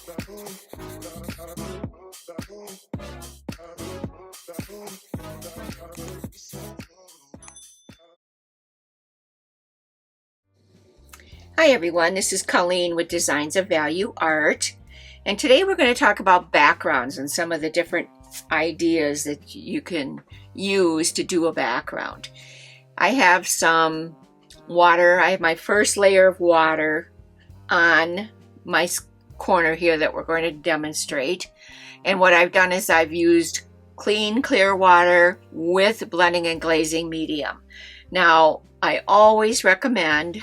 Hi everyone, this is Colleen with Designs of Value Art, and today we're going to talk about backgrounds and some of the different ideas that you can use to do a background. I have some water. I have my first layer of water on my corner here that we're going to demonstrate, and what I've done is I've used clean, clear water with blending and glazing medium. Now, I always recommend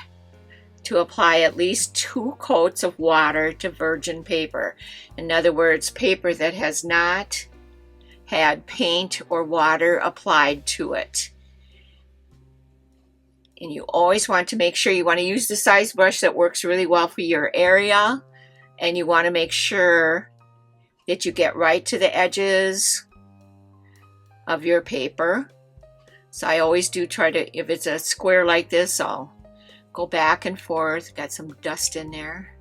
to apply at least 2 coats of water to virgin paper. In other words, paper that has not had paint or water applied to it. And you always want to make sure you want to use the size brush that works really well for your area, and you want to make sure that you get right to the edges of your paper. So I always do try to, if it's a square like this, I'll go back and forth. Got some dust in there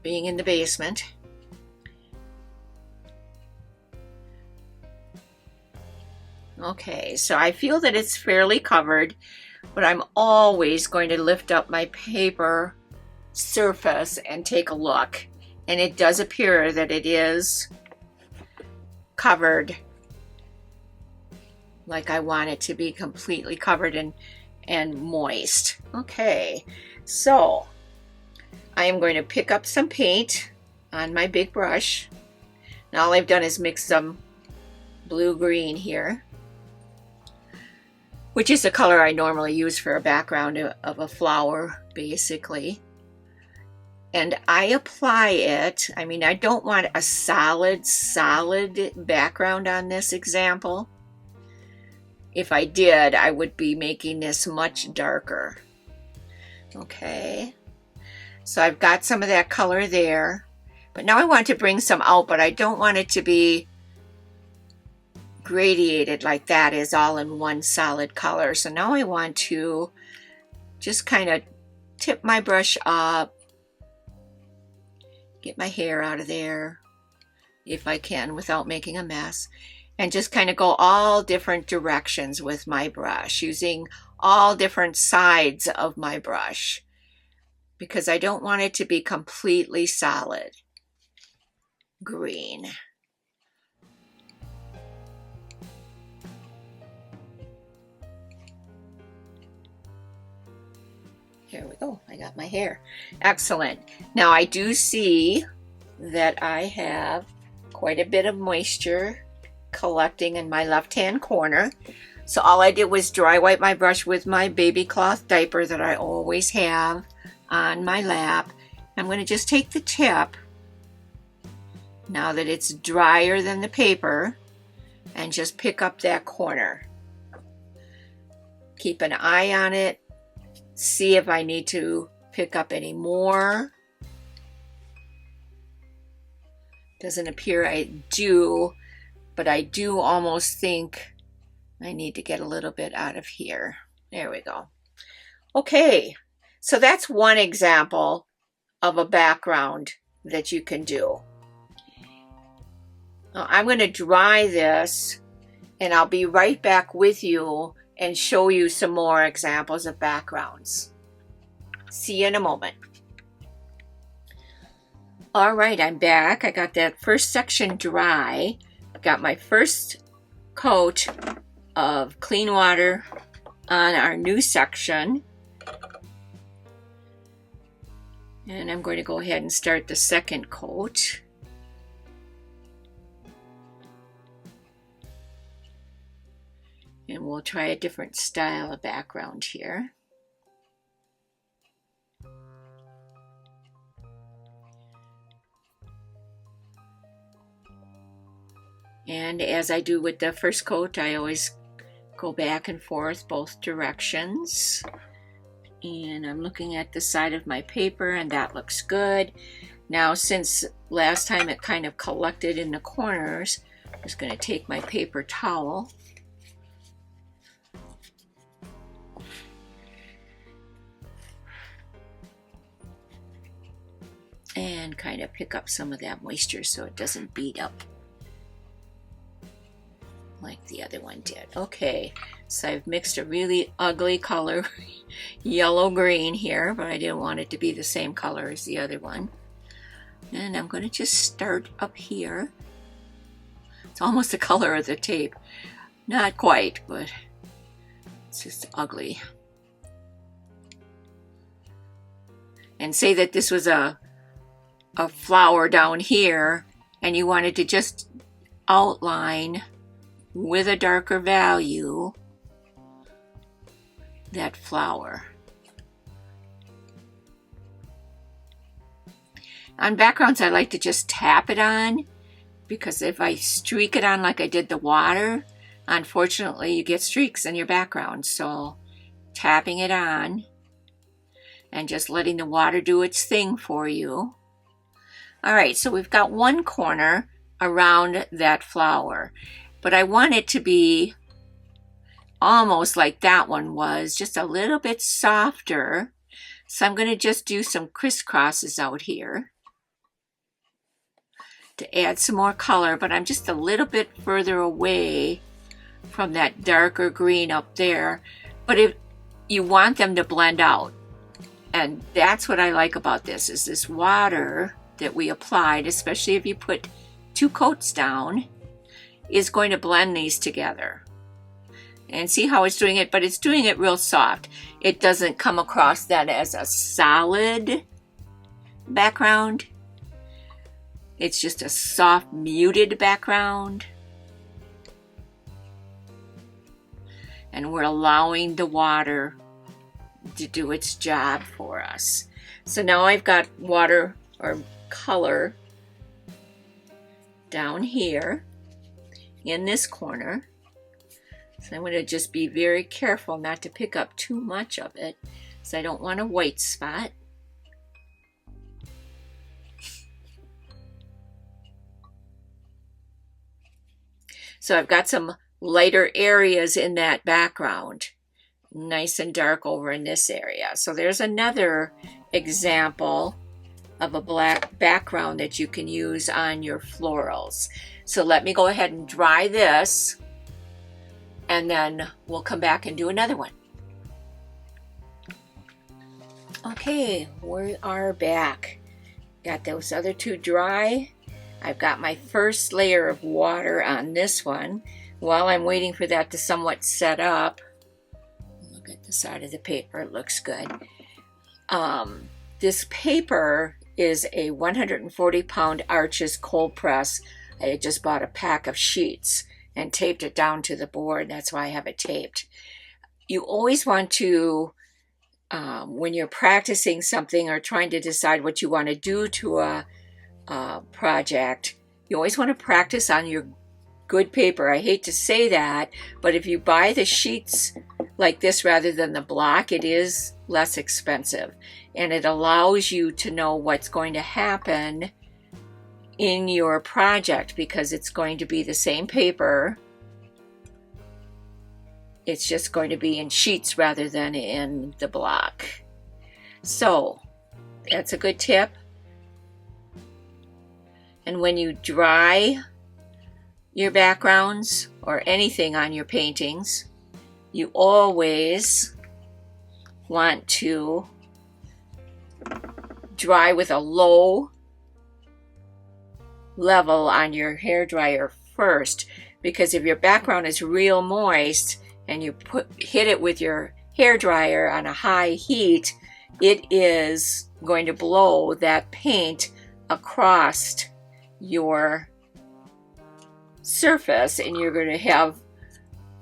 being in the basement. Okay, so I feel that it's fairly covered, but I'm always going to lift up my paper surface and take a look, and it does appear that it is covered like I want it to be, completely covered and moist. Okay, so I am going to pick up some paint on my big brush. Now all I've done is mix some blue-green here, which is the color I normally use for a background of a flower, basically. And I apply it. I mean, I don't want a solid background on this example. If I did, I would be making this much darker. Okay, so I've got some of that color there, but now I want to bring some out, but I don't want it to be gradiated like that, is all in one solid color. So now I want to just kind of tip my brush up, get my hair out of there if I can without making a mess, and just kind of go all different directions with my brush, using all different sides of my brush, because I don't want it to be completely solid green. Here we go, I got my hair. Excellent. Now I do see that I have quite a bit of moisture collecting in my left-hand corner. So all I did was dry wipe my brush with my baby cloth diaper that I always have on my lap. I'm going to just take the tip, now that it's drier than the paper, and just pick up that corner. Keep an eye on it, see if I need to pick up any more. Doesn't appear I do, but I do almost think I need to get a little bit out of here. There we go. Okay, so that's one example of a background that you can do. Now I'm going to dry this, and I'll be right back with you and show you some more examples of backgrounds. See you in a moment. All right, I'm back. I got that first section dry. I've got my first coat of clean water on our new section. And I'm going to go ahead and start the second coat. And we'll try a different style of background here. And as I do with the first coat, I always go back and forth both directions. And I'm looking at the side of my paper, and that looks good. Now, since last time it kind of collected in the corners, I'm just going to take my paper towel and kind of pick up some of that moisture so it doesn't beat up like the other one did. Okay, so I've mixed a really ugly color, yellow-green here, but I didn't want it to be the same color as the other one. And I'm going to just start up here. It's almost the color of the tape. Not quite, but it's just ugly. And say that this was a flower down here, and you wanted to just outline with a darker value that flower. On backgrounds, I like to just tap it on, because if I streak it on like I did the water, unfortunately you get streaks in your background. So tapping it on and just letting the water do its thing for you. All right, so we've got one corner around that flower, but I want it to be almost like that one was, just a little bit softer. So I'm going to just do some crisscrosses out here to add some more color, but I'm just a little bit further away from that darker green up there. But if you want them to blend out, and that's what I like about this, is this water that we applied, especially if you put 2 coats down, is going to blend these together. And see how it's doing it, but it's doing it real soft. It doesn't come across that as a solid background. It's just a soft, muted background. And we're allowing the water to do its job for us. So now I've got water or color down here in this corner. So I'm going to just be very careful not to pick up too much of it, because I don't want a white spot. So I've got some lighter areas in that background, nice and dark over in this area. So there's another example of a black background that you can use on your florals. So let me go ahead and dry this, and then we'll come back and do another one. Okay, we are back. Got those other 2 dry. I've got my first layer of water on this one. While I'm waiting for that to somewhat set up, look at the side of the paper, it looks good. This paper is a 140-pound Arches cold press. I just bought a pack of sheets and taped it down to the board. That's why I have it taped. You always want to, when you're practicing something or trying to decide what you want to do to a project, you always want to practice on your good paper. I hate to say that, but if you buy the sheets like this rather than the block, it is less expensive, and it allows you to know what's going to happen in your project, because it's going to be the same paper. It's just going to be in sheets rather than in the block. So that's a good tip. And when you dry your backgrounds or anything on your paintings, you always want to dry with a low level on your hairdryer first, because if your background is real moist and you hit it with your hairdryer on a high heat, it is going to blow that paint across your surface, and you're going to have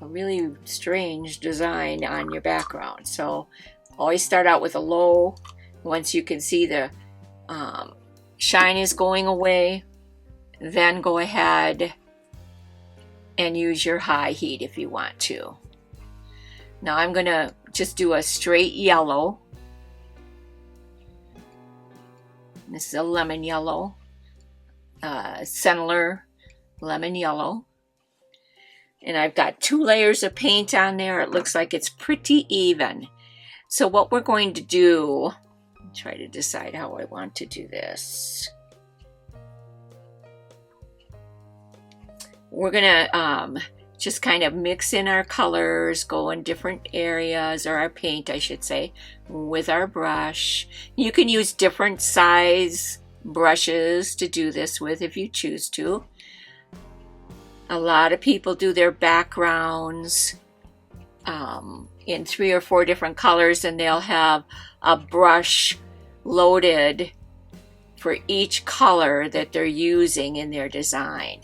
a really strange design on your background. So always start out with a low. Once you can see the shine is going away, then go ahead and use your high heat if you want to. Now I'm going to just do a straight yellow. This is a lemon yellow, Sennler lemon yellow. And I've got 2 layers of paint on there. It looks like it's pretty even. So what we're going to do, Try to decide how I want to do this. We're gonna just kind of mix in our colors, go in different areas, or our paint, I should say, with our brush. You can use different size brushes to do this with if you choose to. A lot of people do their backgrounds in 3 or 4 different colors, and they'll have a brush loaded for each color that they're using in their design.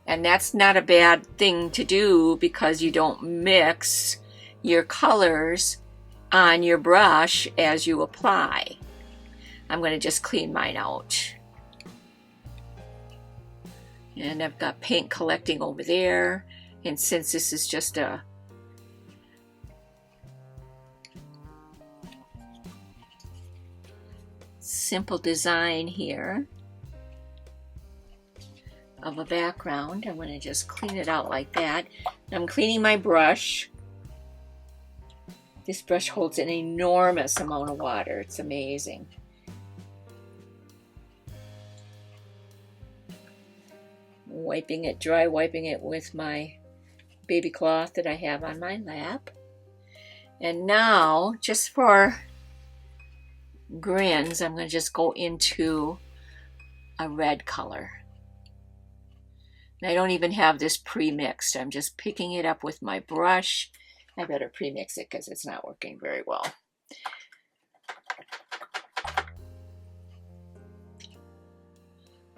And that's not a bad thing to do because you don't mix your colors on your brush as you apply. I'm going to just clean mine out. And I've got paint collecting over there. And since this is just a simple design here of a background, I'm going to just clean it out like that. I'm cleaning my brush. This brush holds an enormous amount of water. It's amazing. Wiping it, dry wiping it with my baby cloth that I have on my lap. And now, just for grins, I'm going to just go into a red color. And I don't even have this pre-mixed. I'm just picking it up with my brush. I better pre-mix it because it's not working very well.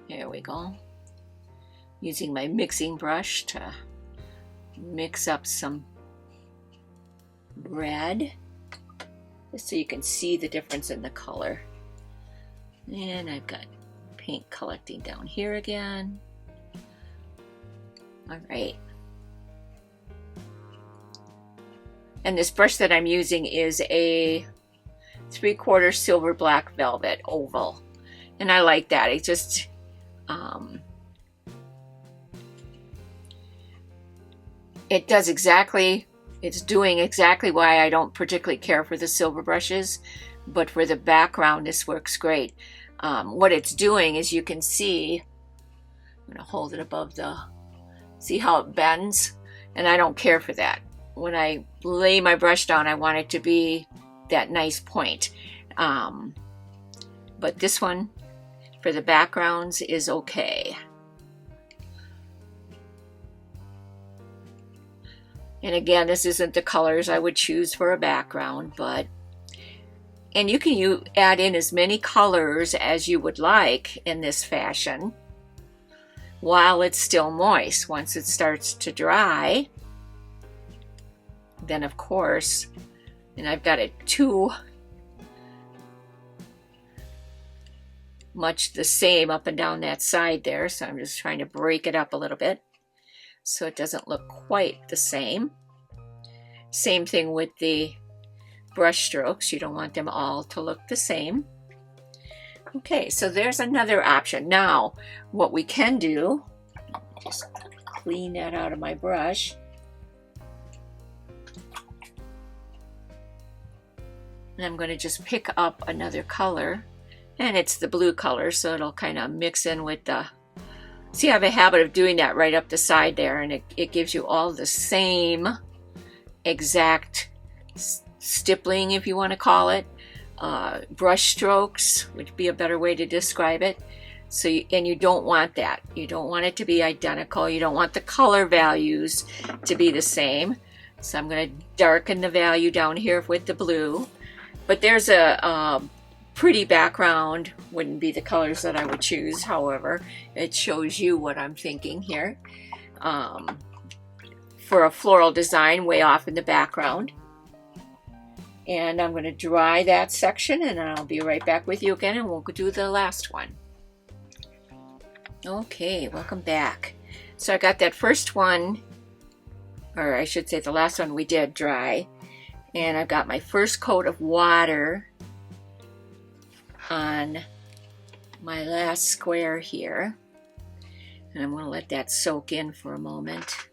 There we go. Using my mixing brush to mix up some red, just so you can see the difference in the color. And I've got paint collecting down here again. All right. And this brush that I'm using is a 3/4 silver black velvet oval. And I like that. It just, it does exactly, it's doing exactly why I don't particularly care for the silver brushes, but for the background, this works great. What it's doing is, you can see, I'm gonna hold it above the, see how it bends? And I don't care for that. When I lay my brush down, I want it to be that nice point. But this one, for the backgrounds, is okay. And again, this isn't the colors I would choose for a background, but, and you can add in as many colors as you would like in this fashion while it's still moist. Once it starts to dry, then of course, and I've got it too much the same up and down that side there, so I'm just trying to break it up a little bit so it doesn't look quite the same. Same thing with the brush strokes. You don't want them all to look the same. Okay, so there's another option. Now, what we can do, just clean that out of my brush. And I'm going to just pick up another color, and it's the blue color, so it'll kind of mix in with the, see, I have a habit of doing that right up the side there, and it gives you all the same exact stippling, if you want to call it. Brush strokes would be a better way to describe it. So and you don't want that. You don't want it to be identical. You don't want the color values to be the same. So I'm going to darken the value down here with the blue. But there's a pretty background. Wouldn't be the colors that I would choose. However, it shows you what I'm thinking here. For a floral design way off in the background. And I'm going to dry that section, and I'll be right back with you again, and we'll do the last one. Okay, welcome back. So I got that first one, or I should say the last one we did dry, and I've got my first coat of water on my last square here, and I'm going to let that soak in for a moment,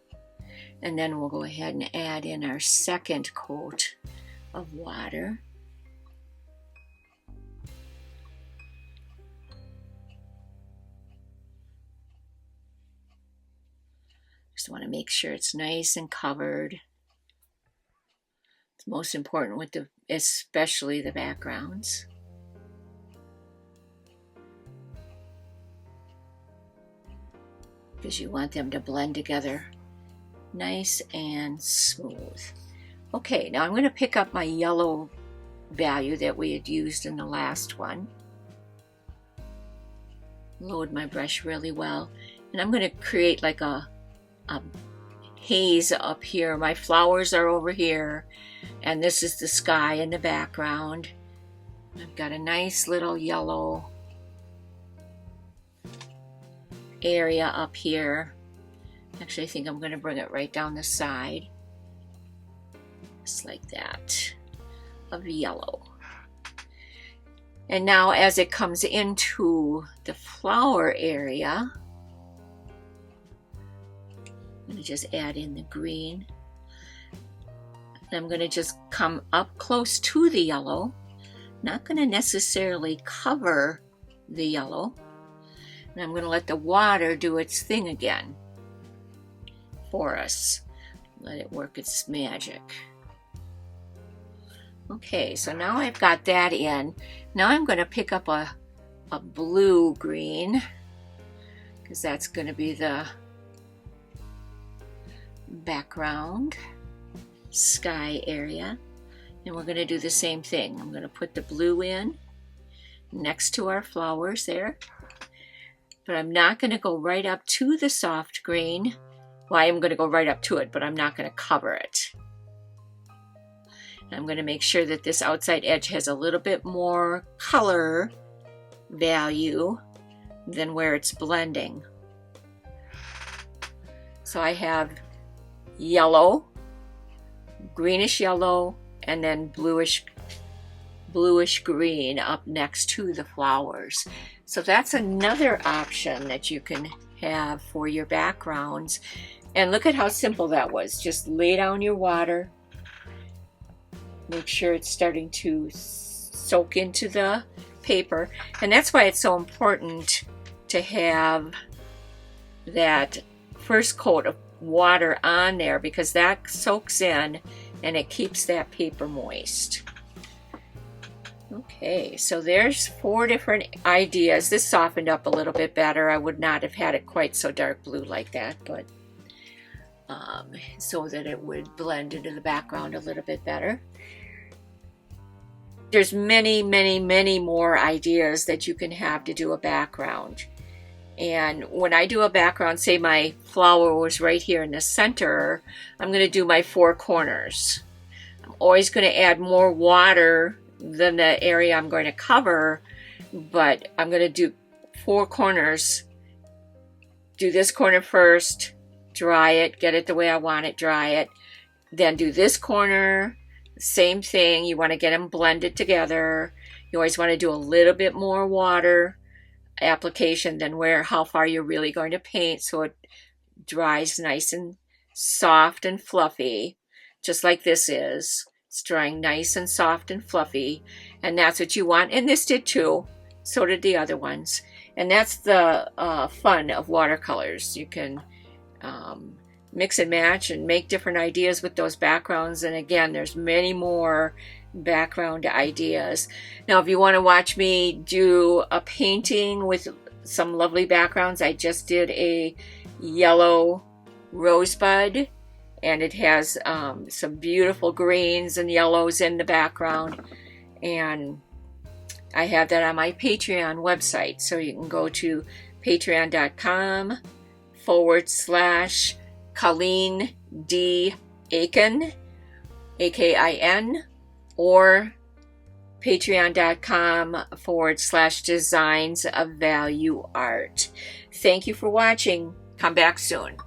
and then we'll go ahead and add in our second coat of water. Just want to make sure it's nice and covered. It's most important with especially the backgrounds. Because you want them to blend together nice and smooth. Okay, now I'm going to pick up my yellow value that we had used in the last one. Load my brush really well. And I'm going to create like a haze up here. My flowers are over here. And this is the sky in the background. I've got a nice little yellow area up here. Actually, I think I'm going to bring it right down the side. Just like that, of yellow. And now as it comes into the flower area, I'm going to just add in the green. And I'm going to just come up close to the yellow. Not going to necessarily cover the yellow. And I'm going to let the water do its thing again for us. Let it work its magic. Okay, so now I've got that in. Now I'm going to pick up a blue-green, because that's going to be the background sky area. And we're going to do the same thing. I'm going to put the blue in next to our flowers there. But I'm not going to go right up to the soft green. Well, I am going to go right up to it, but I'm not going to cover it. And I'm going to make sure that this outside edge has a little bit more color value than where it's blending. So I have yellow, greenish yellow, and then bluish green up next to the flowers. So that's another option that you can have for your backgrounds. And look at how simple that was. Just lay down your water. Make sure it's starting to soak into the paper. And that's why it's so important to have that first coat of water on there, because that soaks in and it keeps that paper moist. Okay, so there's 4 different ideas. This softened up a little bit better. I would not have had it quite so dark blue like that, but so that it would blend into the background a little bit better. There's many, many, many more ideas that you can have to do a background. And when I do a background, say my flower was right here in the center, I'm going to do my 4 corners. I'm always going to add more water than the area I'm going to cover, but I'm going to do 4 corners. Do this corner first, dry it, get it the way I want it, dry it. Then do this corner, same thing. You want to get them blended together. You always want to do a little bit more water application than how far you're really going to paint, so it dries nice and soft and fluffy, just like this is. It's drying nice and soft and fluffy, and that's what you want. And this did too. So did the other ones. And that's the fun of watercolors. You can mix and match and make different ideas with those backgrounds. And again, there's many more background ideas. Now, if you want to watch me do a painting with some lovely backgrounds, I just did a yellow rosebud, and it has some beautiful greens and yellows in the background, and I have that on my Patreon website. So you can go to patreon.com/Colleen D. Aiken, A-K-I-N, or patreon.com/Designs of Value Art. Thank you for watching. Come back soon.